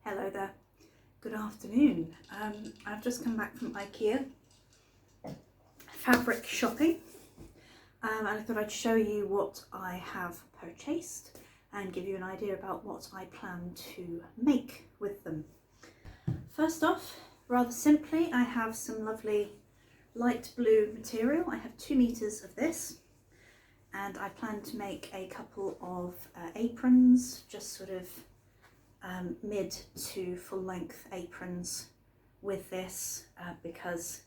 Hello there, good afternoon. I've just come back from Ikea Fabric shopping and I thought I'd show you what I have purchased and give you an idea about what I plan to make with them. First off, rather simply, I have some lovely light blue material. I have 2 meters of this and I plan to make a couple of aprons, just sort of mid to full length aprons with this because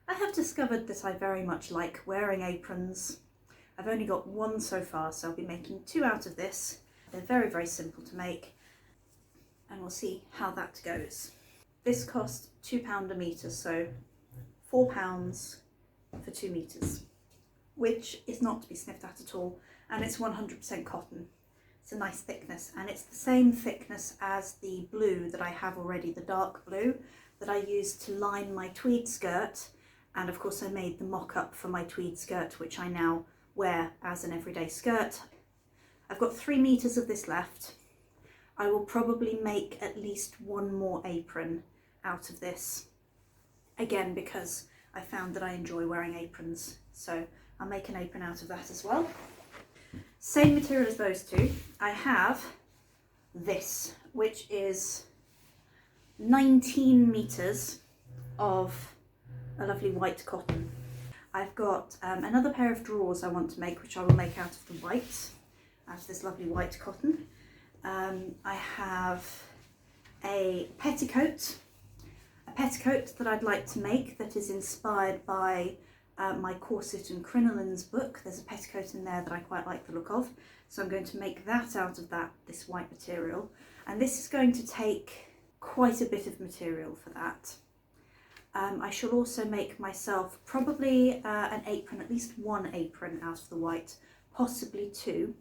I have discovered that I very much like wearing aprons. I've only got one so far, so I'll be making 2 out of this. They're very, very simple to make and we'll see how that goes. This cost £2 a metre, so £4 for 2 meters, which is not to be sniffed at all, and it's 100% cotton. It's a nice thickness, and it's the same thickness as the blue that I have already, the dark blue that I used to line my tweed skirt, and of course I made the mock-up for my tweed skirt, which I now wear as an everyday skirt. I've got 3 meters of this left. I will probably make at least one more apron out of this, again because I found that I enjoy wearing aprons, so I'll make an apron out of that as well. Same material as those two. I have this, which is 19 meters of a lovely white cotton. I've got another pair of drawers I want to make, which I will make out of the white, out of this lovely white cotton. I have a petticoat that I'd like to make that is inspired by my corset and crinolines book. There's a petticoat in there that I quite like the look of, so I'm going to make that out of this white material, and this is going to take quite a bit of material for that. I shall also make myself probably an apron, at least one apron out of the white, possibly 2,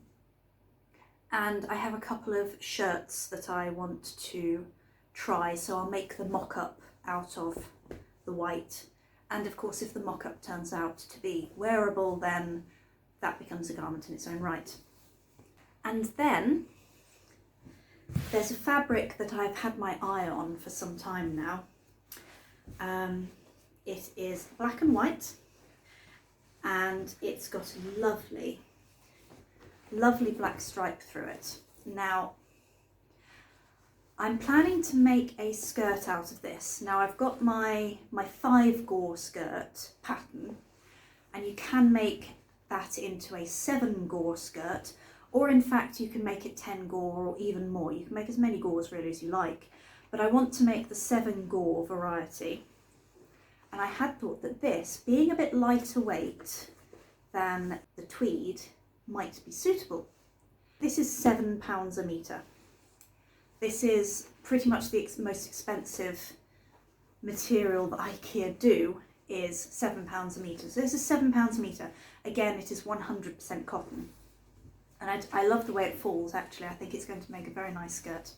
and I have a couple of shirts that I want to try, so I'll make the mock-up out of the white. And of course, if the mock-up turns out to be wearable, then that becomes a garment in its own right. And then there's a fabric that I've had my eye on for some time now. It is black and white, and it's got a lovely, lovely black stripe through it. Now, I'm planning to make a skirt out of this. Now I've got my 5 gore skirt pattern, and you can make that into a 7 gore skirt, or in fact you can make it 10 gore or even more. You can make as many gores really as you like, but I want to make the 7 gore variety. And I had thought that this, being a bit lighter weight than the tweed, might be suitable. This is £7 a metre. This is pretty much the most expensive material that Ikea do, is £7 a metre. So this is £7 a metre. Again, it is 100% cotton. And I love the way it falls, actually. I think it's going to make a very nice skirt.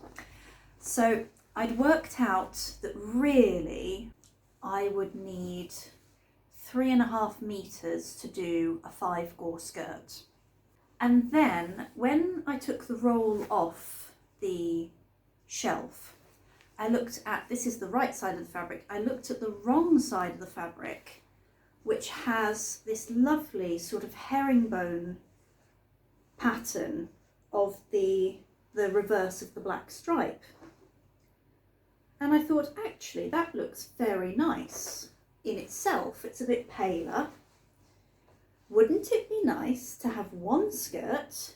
So I'd worked out that really I would need 3.5 meters to do a 5 gore skirt. And then when I took the roll off the shelf, I looked at, this is the right side of the fabric, I looked at the wrong side of the fabric, which has this lovely sort of herringbone pattern of the reverse of the black stripe. And I thought, actually, that looks very nice in itself. It's a bit paler. Wouldn't it be nice to have one skirt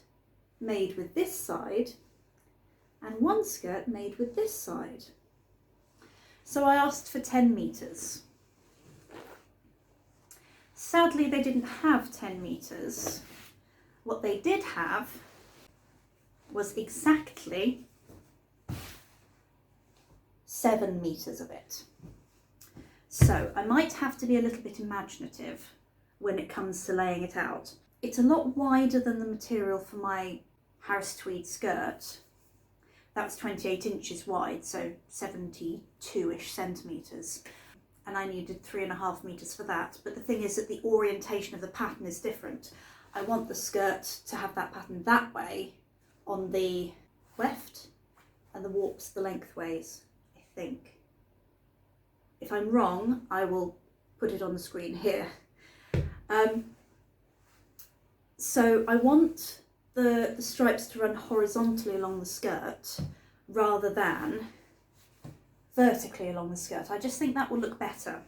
made with this side and one skirt made with this side? So I asked for 10 meters. Sadly, they didn't have 10 meters. What they did have was exactly 7 meters of it. So I might have to be a little bit imaginative when it comes to laying it out. It's a lot wider than the material for my Harris tweed skirt. That's 28 inches wide, so 72-ish centimetres. And I needed 3.5 meters for that. But the thing is that the orientation of the pattern is different. I want the skirt to have that pattern that way on the left, and the warps the lengthways, I think. If I'm wrong, I will put it on the screen here. So I want the stripes to run horizontally along the skirt rather than vertically along the skirt. I just think that will look better.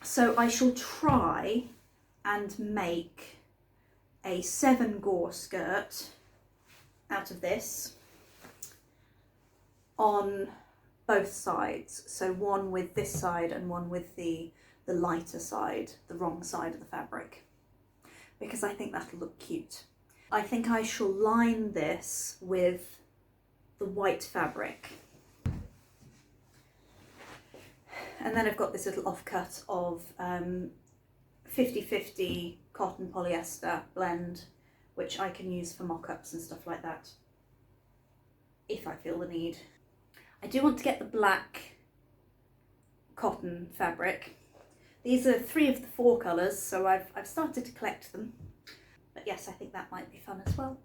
So I shall try and make a 7 gore skirt out of this on both sides. So one with this side and one with the lighter side, the wrong side of the fabric, because I think that'll look cute. I think I shall line this with the white fabric. And then I've got this little offcut of 50-50 cotton polyester blend, which I can use for mock-ups and stuff like that, if I feel the need. I do want to get the black cotton fabric. These are 3 of the 4 colours, so I've started to collect them. But yes, I think that might be fun as well.